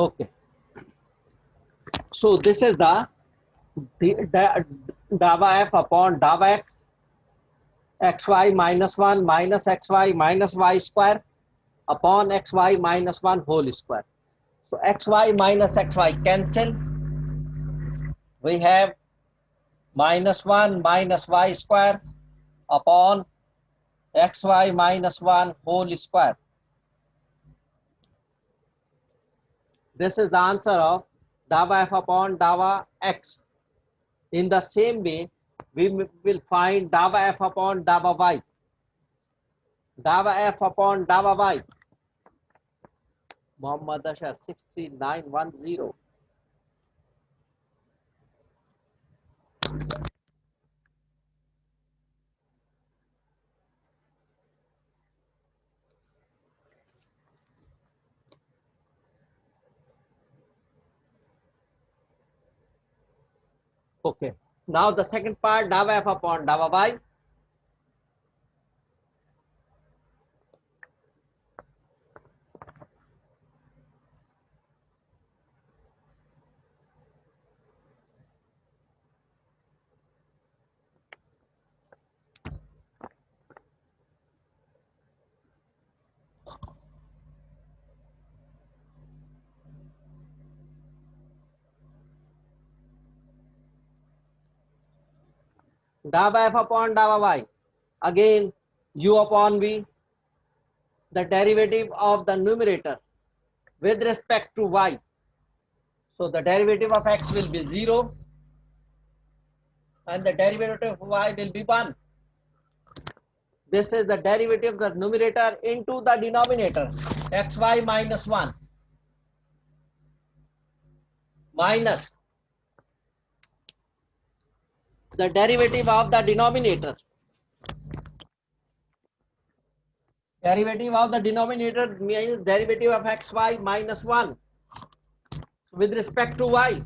Okay, so this is the dava f upon dava x, xy minus 1 minus xy minus y square upon xy minus 1 whole square. So xy minus xy cancel. We have minus 1 minus y square upon xy minus 1 whole square. This is the answer of dava f upon dava x. In the same way, we will find dava f upon dava y. Dava f upon dava y. Muhammad Ashar 63910. Okay. Now the second part, dava f upon dava y. Dava f upon dava y. Again, u upon v, the derivative of the numerator with respect to y. So the derivative of x will be 0 and the derivative of y will be 1. This is the derivative of the numerator into the denominator, xy minus 1 minus the derivative of the denominator. Derivative of the denominator means derivative of xy minus 1 with respect to y.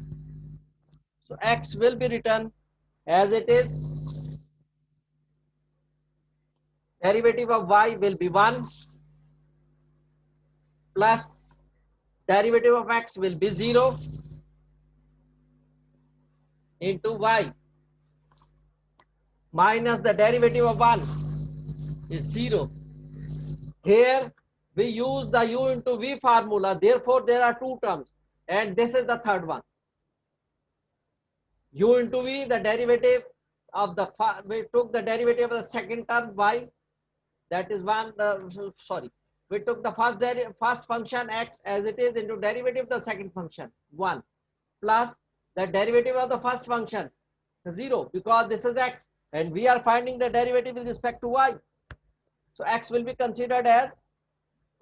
So x will be written as it is. Derivative of y will be 1 plus derivative of x will be 0 into y minus the derivative of 1 is 0. Here we use the u into v formula, therefore there are two terms and this is the third one. U into v, the derivative of the, we took the derivative of the second term y, that is 1, sorry, we took the first function x as it is into derivative of the second function 1 plus the derivative of the first function 0 because this is x and we are finding the derivative with respect to y. So x will be considered as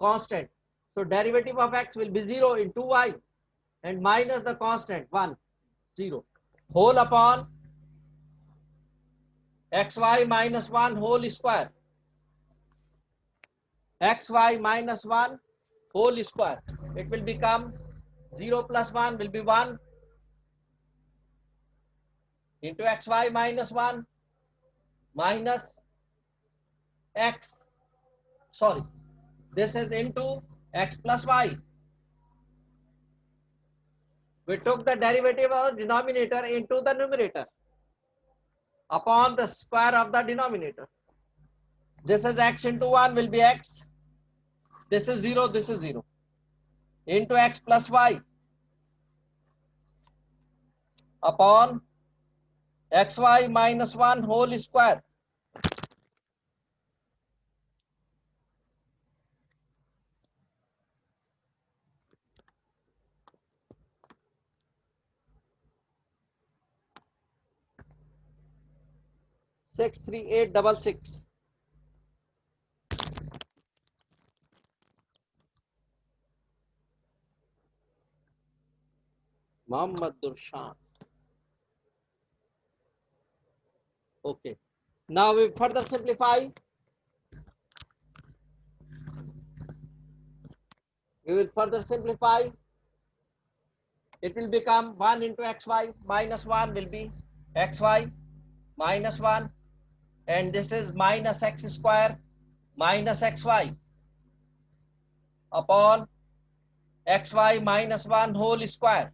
constant. So derivative of x will be 0 into y and minus the constant 1, 0 whole upon xy minus 1 whole square. Xy minus 1 whole square. It will become 0 plus 1 will be 1 into xy minus 1 minus x, sorry, this is into x plus y. We took the derivative of the denominator into the numerator upon the square of the denominator. This is x into 1 will be x. This is 0, this is 0 into x plus y upon xy minus 1 whole square. Six three eight double six. Muhammad Durshan. Okay. Now we further simplify. We will further simplify. It will become 1 into xy minus 1 will be xy minus 1 and this is minus x square minus xy upon xy minus 1 whole square.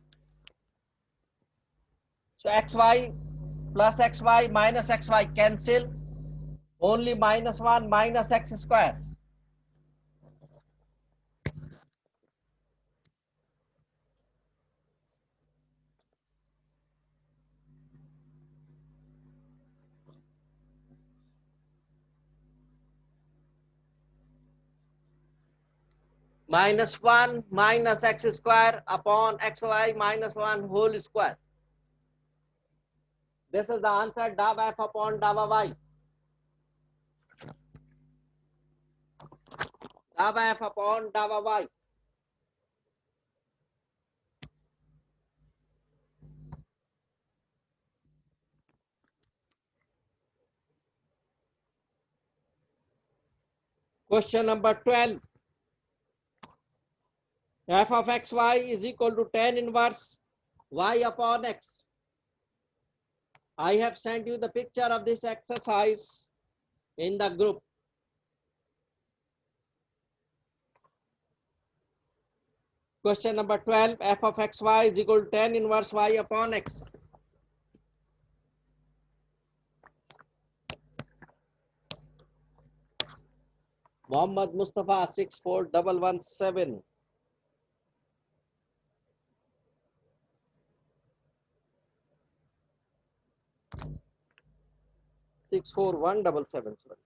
So xy plus xy minus xy cancel, only minus 1 minus x square. Minus 1 minus x square upon xy minus 1 whole square. This is the answer, dou f upon dou y. Dou f upon dou y. Question number 12. F of xy is equal to tan inverse y upon x. I have sent you the picture of this exercise in the group. Question number 12, f of xy is equal to tan inverse y upon x. Mohammad Mustafa 64117. 64177, sorry.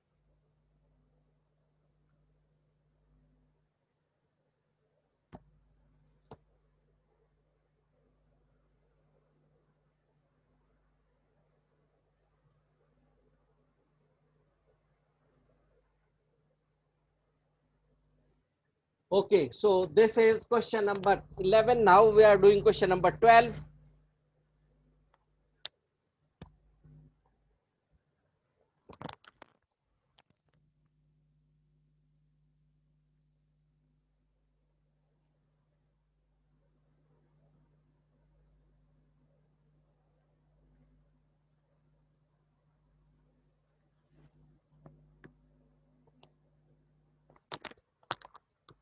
Okay, so this is question number 11. Now we are doing question number 12.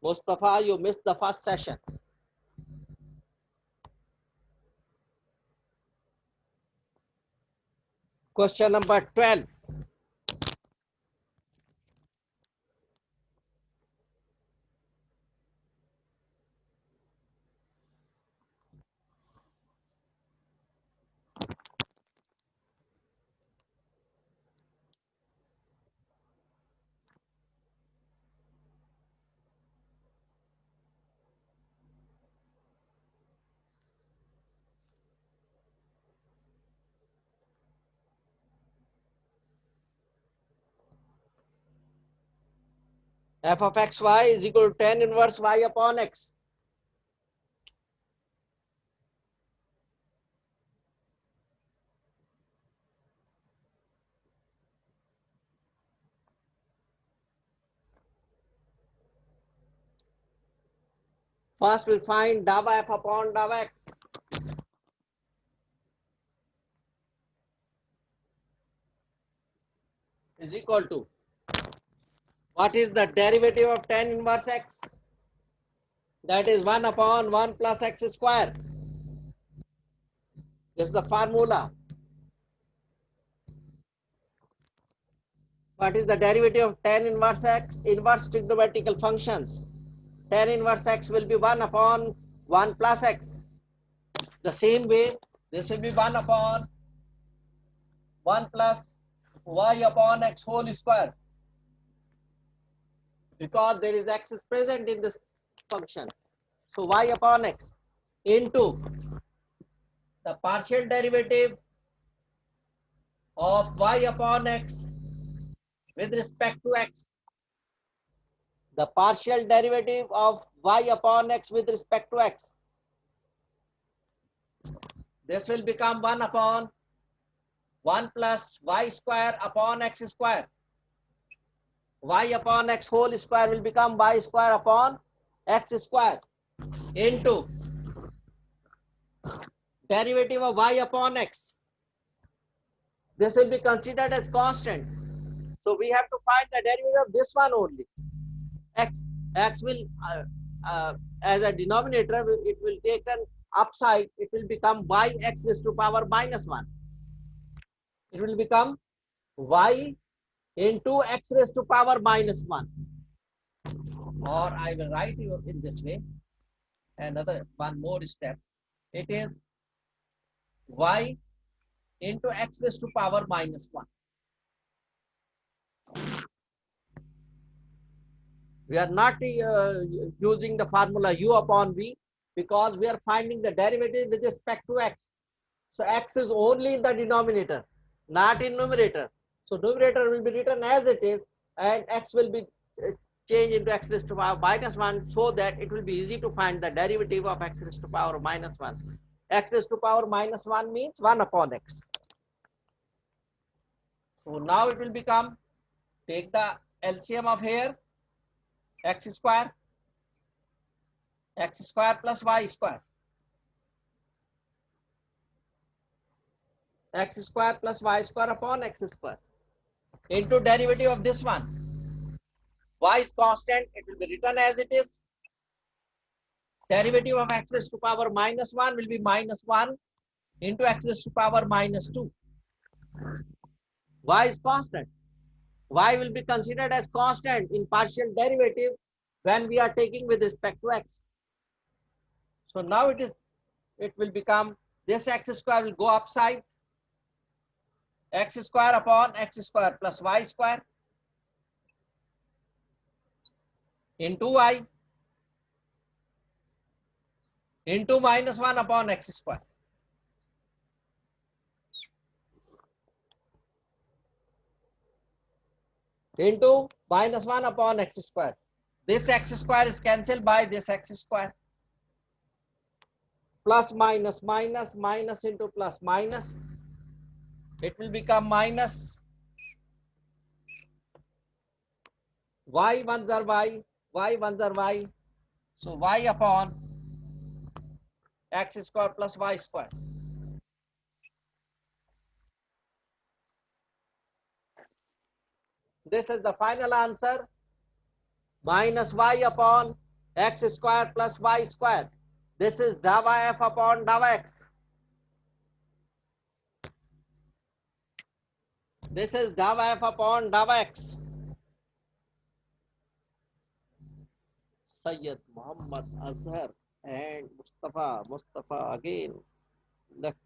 Mustafa, you missed the first session. Question number 12. F of xy is equal to tan inverse y upon x. First we'll find dou f upon dou x. Is equal to, what is the derivative of tan inverse x? That is 1 upon 1 plus x square. This is the formula. What is the derivative of tan inverse x? Inverse trigonometrical functions. Tan inverse x will be 1 upon 1 plus x. The same way, this will be 1 upon 1 plus y upon x whole square. Because there is x is present in this function. So y upon x into the partial derivative of y upon x with respect to x. The partial derivative of y upon x with respect to x. This will become 1 upon 1 plus y square upon x square. Y upon x whole square will become y square upon x square into derivative of y upon x. This will be considered as constant. So we have to find the derivative of this one only. X will as a denominator, it will take an upside. It will become y x raised to power minus 1. It will become y into x raised to power minus 1. Or I will write you in this way. Another one more step. It is y into x raised to power minus 1. We are not using the formula u upon v because we are finding the derivative with respect to x. So x is only in the denominator, not in numerator. So numerator will be written as it is and x will be changed into x raised to power minus 1 so that it will be easy to find the derivative of x raised to power minus 1. X raised to power minus 1 means 1 upon x. So now it will become, take the LCM of here, x square plus y square, x square plus y square upon x square into derivative of this one. Y is constant, it will be written as it is. Derivative of x raised to power minus 1 will be minus 1 into x raised to power minus 2. Y is constant. Y will be considered as constant in partial derivative when we are taking with respect to x. So now it will become, this x square will go upside, x square upon x square plus y square into y into minus 1 upon x square. Into minus 1 upon x square. This x square is cancelled by this x square. Plus minus minus, minus into plus minus. It will become minus y ones are y ones are y. So y upon x square plus y square. This is the final answer. Minus y upon x square plus y square. This is dava f upon dava x. This is dava f upon dava x. Sayyid Muhammad Azhar and Mustafa again left.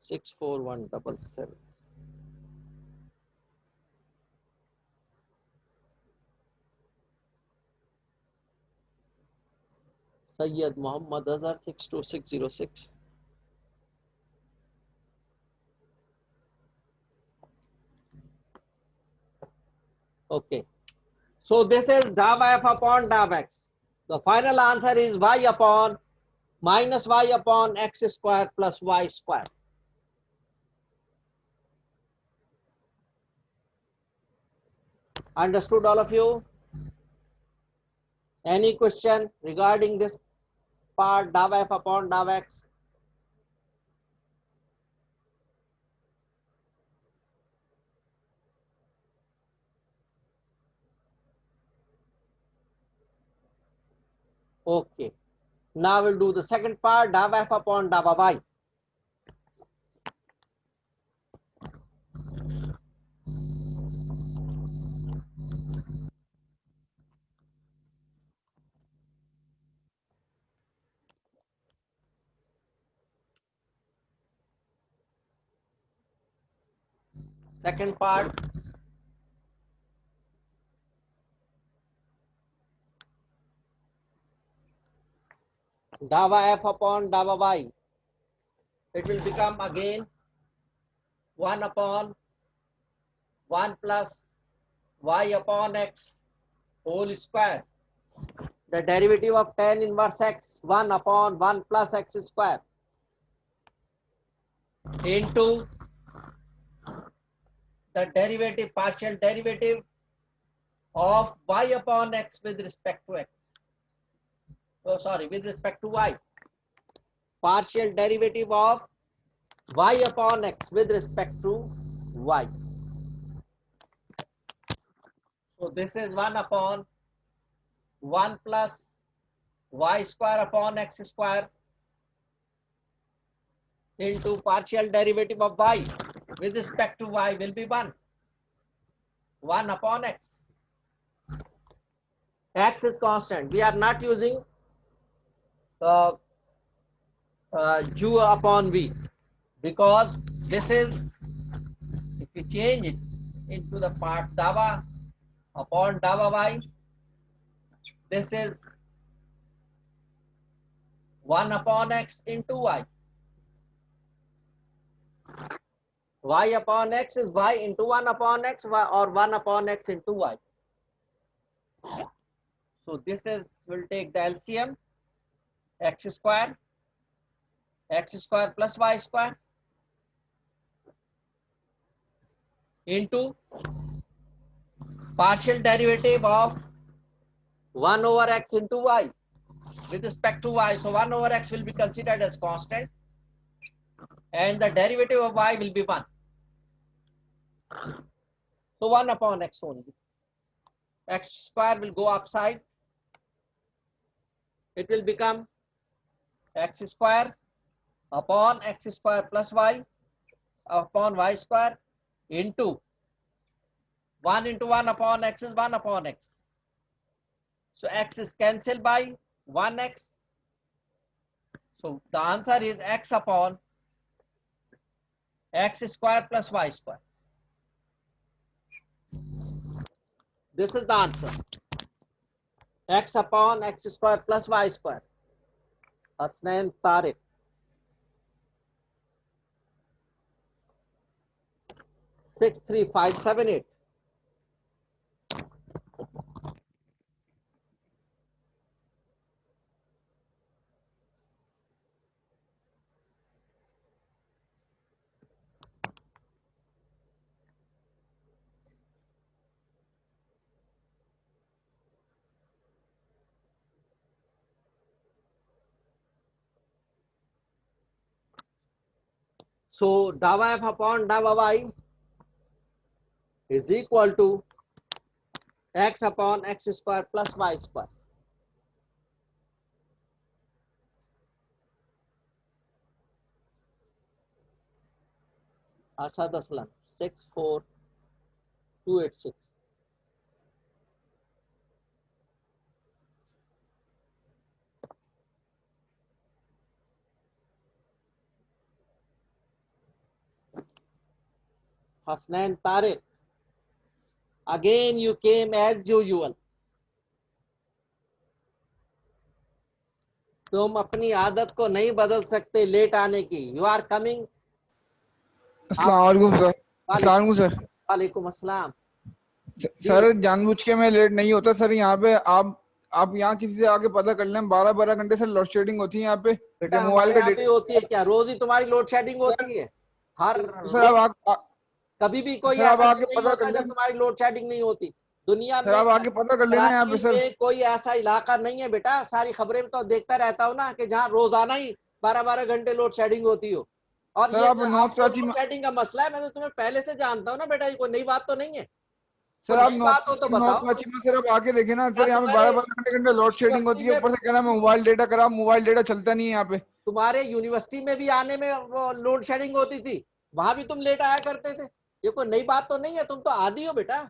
64177. Sayyid Muhammad Azhar 62606. Okay. So this is dava f upon dava x. The final answer is y upon minus y upon x square plus y square. Understood all of you? Any question regarding this part dava f upon dava x? Okay. Now we'll do the second part dava f upon dava y. Second part. Dava f upon dava y. It will become again 1 upon 1 plus y upon x whole square. The derivative of tan inverse x 1 upon 1 plus x square into the derivative, partial derivative of y upon x with respect to x. Oh, sorry, with respect to y. Partial derivative of y upon x with respect to y. So this is 1 upon 1 plus y square upon x square into partial derivative of y with respect to y will be 1 upon x. X is constant. We are not using u upon v, because this is, if we change it into the part dawa upon dawa y, this is 1 upon x into y. Y upon x is y into 1 upon x, or 1 upon x into y. So this is, we'll take the LCM, x square plus y square into partial derivative of 1 over x into y with respect to y. So 1 over x will be considered as constant, and the derivative of y will be 1. So 1 upon x only. X square will go upside. It will become x square upon x square plus y upon y square into 1 into 1 upon x is 1 upon x. So x is cancelled by 1x. So the answer is x upon x square plus y square. This is the answer. X upon x square plus y square. Hasnain Tariq. Six, 3, 5, 7, 8. So dawa f upon dawa y is equal to x upon x square plus y square. Asad Aslam 64286. Hasnain Tariq. Again you came as usual. तुम अपनी आदत को नहीं बदल सकते late आने की. You are coming. अस्सलाम वालेकुम सर. अस्सलाम वालेकुम सर. वालेकुम अस्सलाम. सर जानबूझ के मैं लेट नहीं होता सर. यहाँ पे आप यहाँ किसी से आके पता कर लें, 12 घंटे से लोड शेडिंग होती है यहाँ पे. बेटा मोबाइल का डेटा होती है क्या? रोज ही तुम्हारी लोड शेडिंग होती है? हर सर आप कभी भी कोई सर आप ऐसा आके नहीं पता होता कर जब लें. तुम्हारी लोड शेडिंग नहीं होती दुनिया सर में. आप आके पता कर लेना यहाँ पे सर. में कोई ऐसा इलाका नहीं है बेटा. सारी खबरें तो देखता रहता हूँ ना कि जहाँ रोजाना ही 12 घंटे लोड शेडिंग होती हो. और सर ये आप नॉर्थ कराची लोड में, शेडिंग का मसला है. मैं तो तुम्हें पहले से जानता हूँ ना बेटा. ये कोई नई बात तो नहीं है. सर आप बात हो तो नॉर्थ बताओ. कराची में सर आप आके देखे ना सर. यहाँ पे 12 घंटे लोड शेडिंग होती है. ऊपर से कहना मैं मोबाइल डेटा करा, मोबाइल डेटा चलता नहीं है यहाँ पे. तुम्हारे यूनिवर्सिटी में भी आने में वो लोड शेडिंग होती थी. वहां भी तुम लेट आया करते थे. ये कोई नई बात तो नहीं है. तुम तो आदी हो बेटा.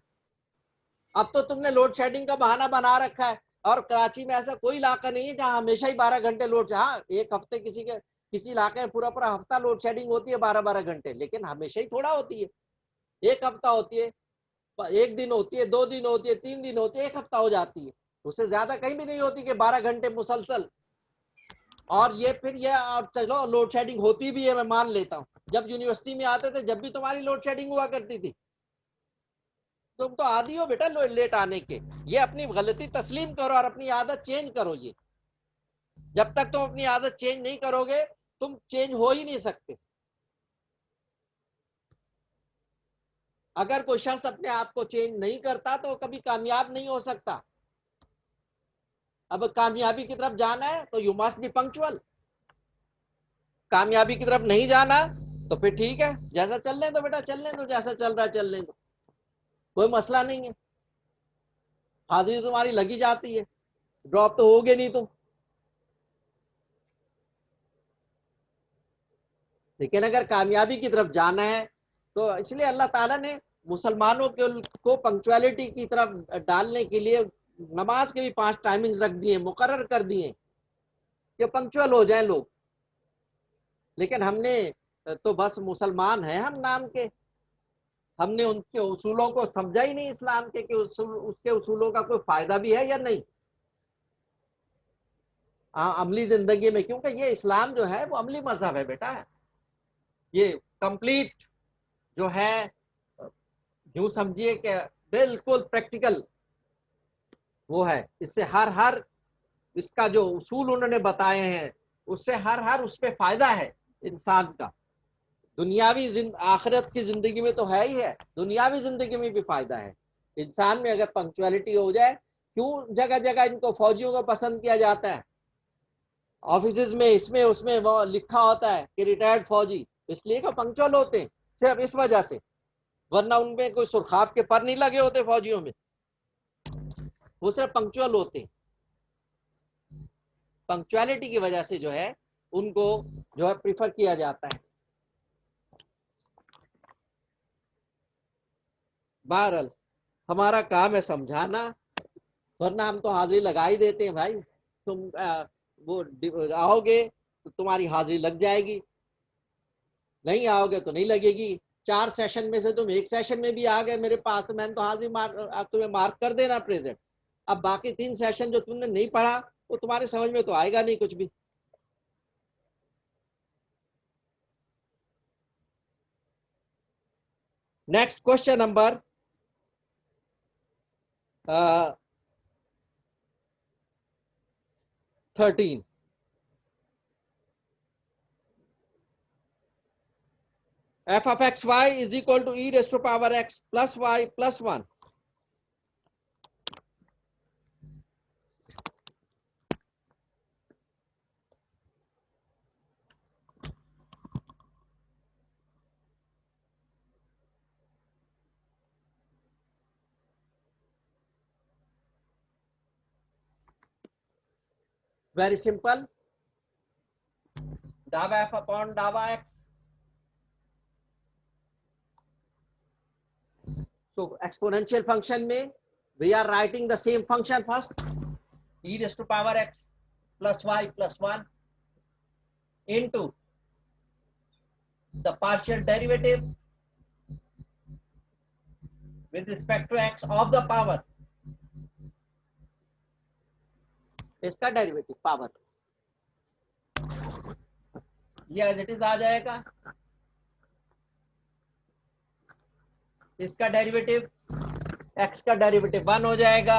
अब तो तुमने लोड शेडिंग का बहाना बना रखा है. और कराची में ऐसा कोई इलाका नहीं है जहाँ हमेशा ही 12 घंटे लोड. हाँ एक हफ्ते किसी इलाके में पूरा पूरा हफ्ता लोड शेडिंग होती है 12 घंटे. लेकिन हमेशा ही थोड़ा होती है. एक हफ्ता होती है, एक दिन होती है, 2 दिन होती है, 3 दिन होती है, एक हफ्ता हो जाती है. उससे ज्यादा कहीं भी नहीं होती कि 12 घंटे मुसलसल. और ये फिर ये चलो लोड शेडिंग होती भी है, मैं मान लेता हूँ. जब यूनिवर्सिटी में आते थे जब भी तुम्हारी लोड शेडिंग हुआ करती थी. तुम तो आदी हो बेटा लेट आने के. ये अपनी गलती तस्लीम करो और अपनी आदत चेंज करो. ये जब तक तुम अपनी आदत चेंज नहीं करोगे तुम चेंज हो ही नहीं सकते. अगर कोई शख्स अपने आप को चेंज नहीं करता तो कभी कामयाब नहीं हो सकता. अब कामयाबी की तरफ जाना है तो यू मस्ट बी पंक्चुअल. कामयाबी की तरफ नहीं जाना तो फिर ठीक है, जैसा चलने दो बेटा, चलने दो. जैसा चल रहा है चलने दो, कोई मसला नहीं है. हाजिरी तुम्हारी लगी जाती है, ड्रॉप तो होगे नहीं तुम। लेकिन अगर कामयाबी की तरफ जाना है तो इसलिए अल्लाह ताला ने मुसलमानों को पंक्चुअलिटी की तरफ डालने के लिए नमाज के भी 5 टाइमिंग्स रख दिए, मुकर्रर कर दिए कि पंक्चुअल हो जाए लोग। लेकिन हमने तो बस मुसलमान हैं हम नाम के, हमने उनके उसूलों को समझा ही नहीं इस्लाम के कि उसके उसूलों का कोई फायदा भी है या नहीं अमली जिंदगी में, क्योंकि ये इस्लाम जो है वो अमली मजहब है बेटा। ये कंप्लीट जो है यूं समझिए कि बिल्कुल प्रैक्टिकल वो है। इससे हर हर इसका जो उसूल उन्होंने बताए हैं उससे हर हर उस पर फायदा है इंसान का। दुनियावी आखिरत की जिंदगी में तो है ही है, दुनियावी जिंदगी में भी फायदा है इंसान में अगर पंक्चुअलिटी हो जाए। क्यों जगह जगह इनको फौजियों को पसंद किया जाता है, ऑफिस में इसमें उसमें वो लिखा होता है कि रिटायर्ड फौजी, इसलिए कि पंक्चुअल होते हैं, सिर्फ इस वजह से। वरना उनमें कोई सुरखाब के पर नहीं लगे होते फौजियों में, वो सिर्फ पंक्चुअल होते हैं। पंक्चुअलिटी की वजह से जो है उनको जो है प्रीफर किया जाता है। बहरहाल हमारा काम है समझाना, वरना हम तो हाजिरी लगा ही देते हैं भाई। तुम वो आओगे तो तुम्हारी हाजिरी लग जाएगी, नहीं आओगे तो नहीं लगेगी। 4 सेशन में से तुम 1 सेशन में भी आ गए मेरे पास तो मैंने तो हाजिरी तुम्हें मार्क कर देना प्रेजेंट। अब बाकी 3 सेशन जो तुमने नहीं पढ़ा वो तुम्हारे समझ में तो आएगा नहीं कुछ भी। Next question number 13। f of x y is equal to e raised to power x plus y plus 1. Very simple. Dava f upon dava x. So exponential function में we are writing the same function first, e raised to power x plus y plus 1 into the partial derivative with respect to x of the power, इसका derivative power ये as it is आ जाएगा। इसका derivative x का derivative 1 हो जाएगा,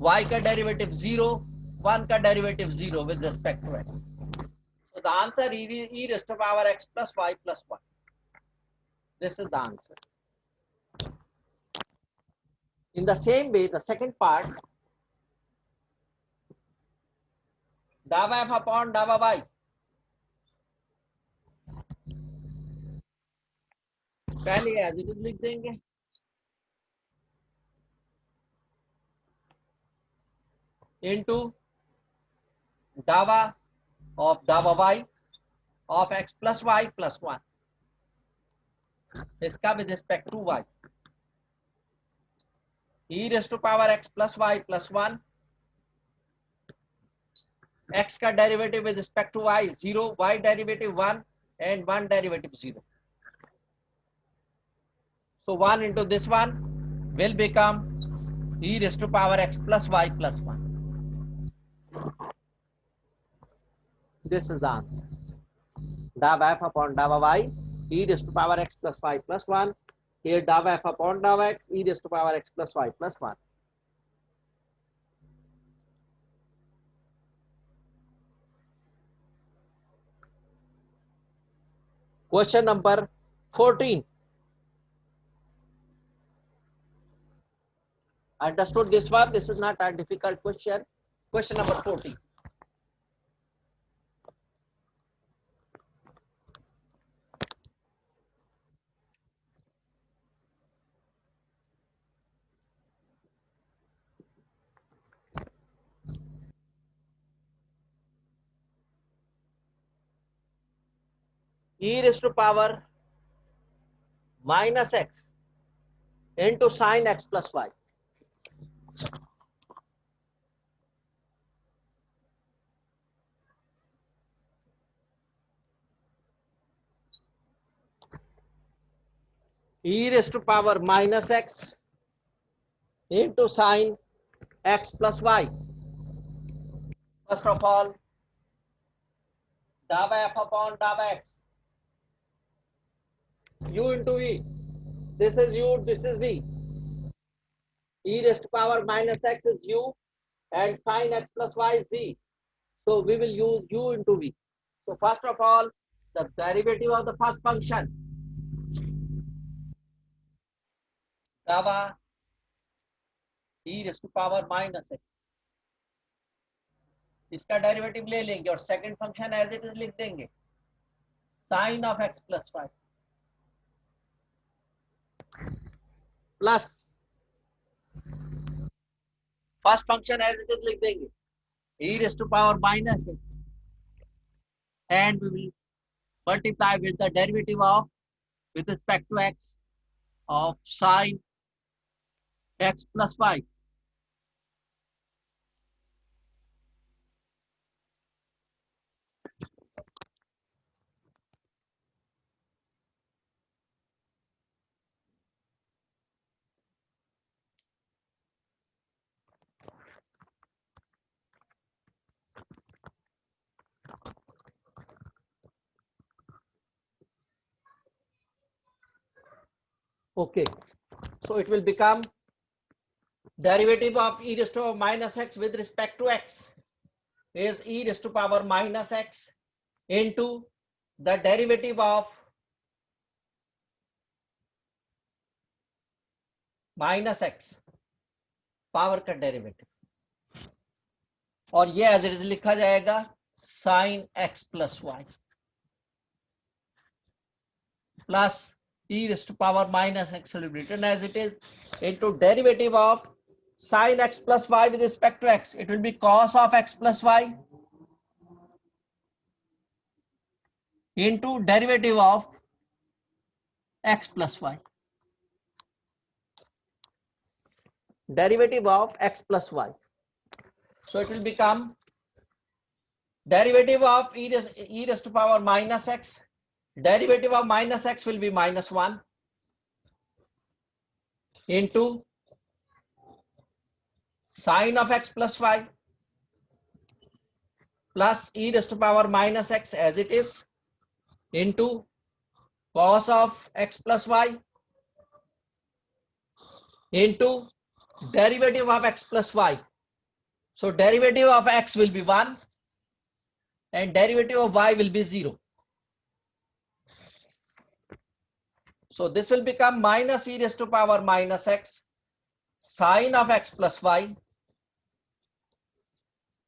y का derivative 0, 1 का derivative 0 with respect to x। So the answer e raised to power x plus y plus 1. This is the answer. In the same way, the second part, dava f upon dava y. पहले as it is लिख देंगे, into dava of dava y of x plus y plus 1, इसका with respect to y, e raised to power x plus y plus 1, x का derivative with respect to y 0, y derivative 1 and 1 derivative 0. So 1 into this one will become e raised to power x plus y plus 1. This is the answer. Dava f upon dava y e raised to power x plus y plus 1. Here dava f upon dava x e raised to power x plus y plus 1. Question number 14. Understood this one? This is not a difficult question. Question number 14. e raised to power minus x into sine x plus y. E raised to power minus x into sine x plus y. First of all, dou f upon dou x, u into v. This is u, this is v. E raised to power minus x is u and sine x plus y is v. So we will use u into v. So first of all, the derivative of the first function, gamma e raised to power minus x, इसका derivative ले लेंगे और second function as it is लिख देंगे sine of x plus y plus first function as it is लिख देंगे e raised to power minus x and we will multiply with the derivative of with respect to x of sine x plus y. Okay, so it will become derivative of e raised to power minus x with respect to x is e raised to power minus x into the derivative of minus x पावर का derivative और ये as it is लिखा जाएगा sine x plus y plus e raised to power minus x will be written as it is into derivative of sin x plus y with respect to x. It will be cos of x plus y into derivative of x plus y. Derivative of x plus y. So it will become derivative of e raised to power minus x. Derivative of minus x will be minus 1 into sine of x plus y plus e raised to power minus x as it is into cos of x plus y into derivative of x plus y. So derivative of x will be 1 and derivative of y will be 0. So this will become minus e raised to power minus x sine of x plus y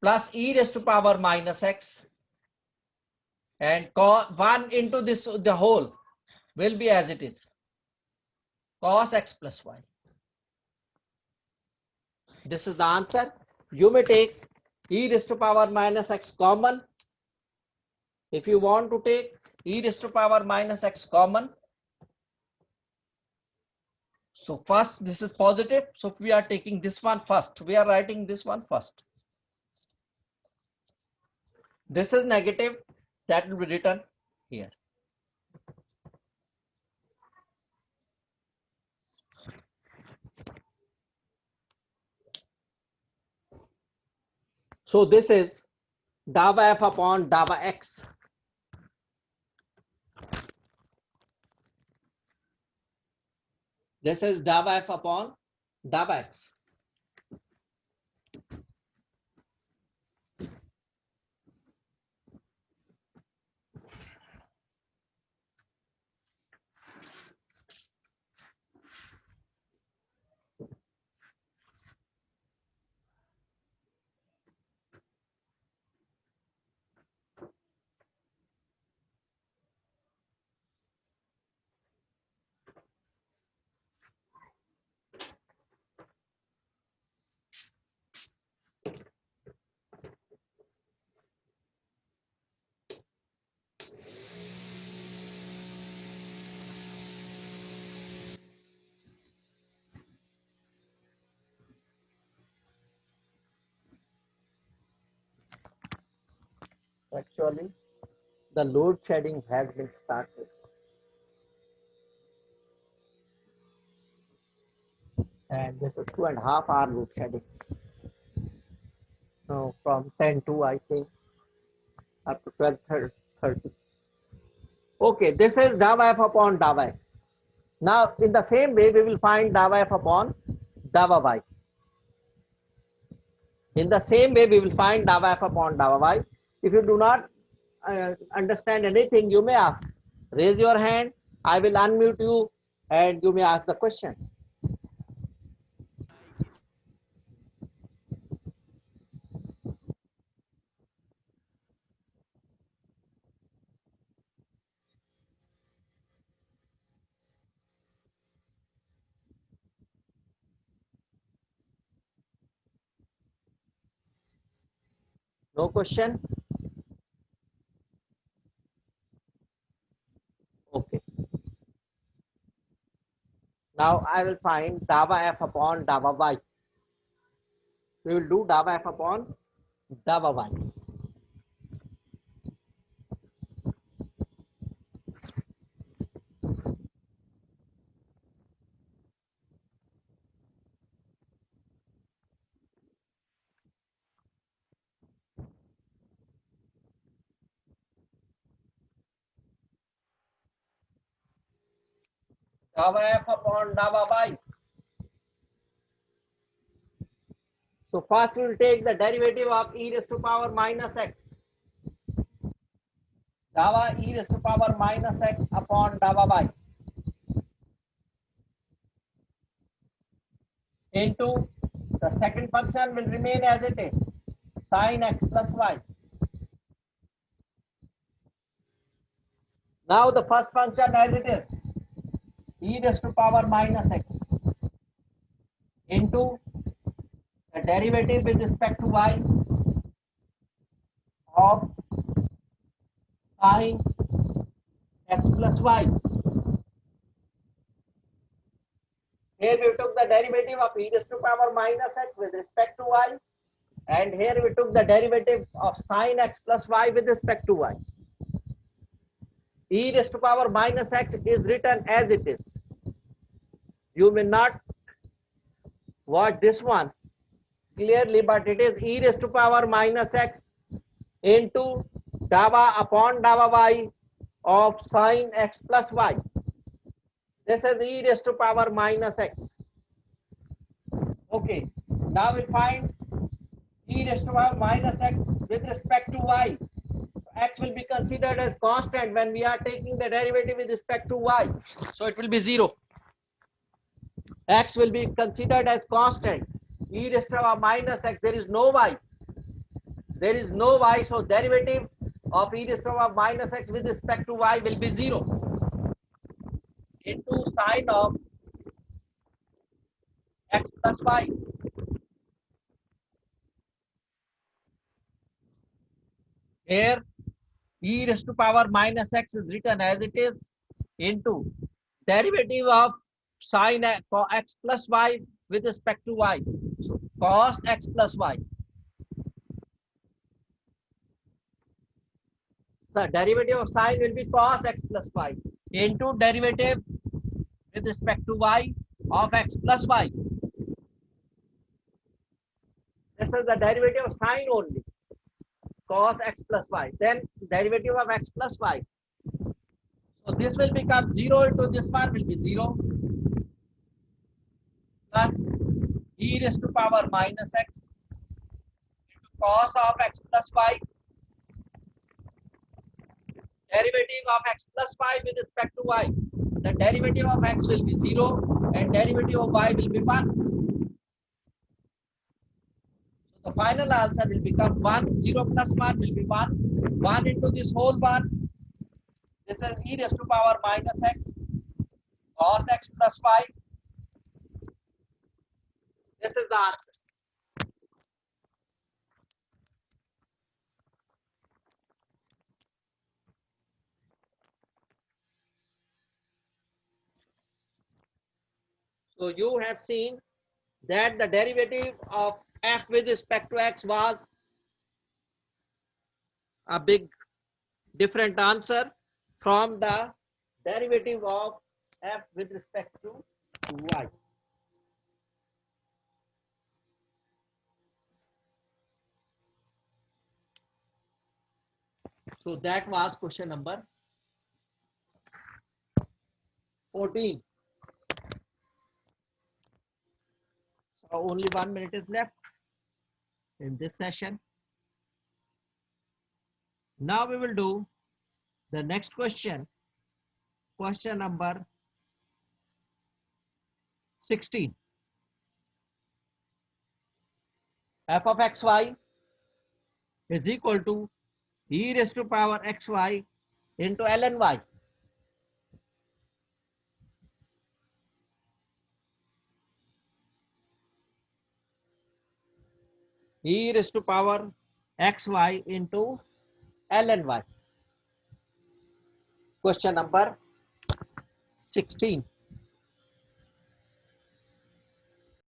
plus e raised to power minus x and 1 into this the whole will be as it is cos x plus y. This is the answer. You may take e raised to power minus x common. If you want to take e raised to power minus x common, so first this is positive, so we are taking this one first. We are writing this one first. This is negative, that will be written here. So this is dou f upon dou x. This is dou f upon dou x. Actually, the load shedding has been started. And this is 2.5 hour load shedding. So from 10 to I think up to 12:30. Okay, this is dava f upon dava x. Now, in the same way, we will find dava f upon dava y. In the same way, we will find dava f upon dava y. If you do not understand anything, you may ask. Raise your hand. I will unmute you, and you may ask the question. No question? Okay. Now I will find dava f upon dava y. We will do dava f upon dava y. Dava f upon dava y. So first we will take the derivative of e raised to power minus x. Dava e raised to power minus x upon dava y into the second function will remain as it is, sin x plus y. Now the first function as it is, e raised to power minus x into the derivative with respect to y of sin x plus y. Here we took the derivative of e raised to power minus x with respect to y, and here we took the derivative of sin x plus y with respect to y. E raised to power minus x is written as it is. You may not watch this one clearly, but it is e raised to power minus x into dava upon dava y of sin x plus y. This is e raised to power minus x. Okay, now we find e raised to power minus x with respect to y. X will be considered as constant when we are taking the derivative with respect to y. So it will be 0. X will be considered as constant. E raised to power minus x, there is no y. There is no y, so derivative of e raised to power minus x with respect to y will be 0 into sine of x plus y. Here e raised to power minus x is written as it is into derivative of sine x plus y with respect to y. So cos x plus y. So derivative of sine will be cos x plus y into derivative with respect to y of x plus y. This is the derivative of sine only, cos x plus y. Then derivative of x plus y. So this will become 0 into this one will be 0 plus e raised to power minus x into cos of x plus y. Derivative of x plus y with respect to y. The derivative of x will be 0 and derivative of y will be 1. So the final answer will become 1. 0 plus 1 will be 1. 1 into this whole 1. This is e raised to power minus x cos x plus y. This is the answer. So you have seen that the derivative of f with respect to x was a big different answer from the derivative of f with respect to y. So that was question number 14. So only 1 minute is left in this session. Now we will do the next question, question number 16. F of xy is equal to e raised to power xy into ln y. E raised to power xy into ln y. Question number 16.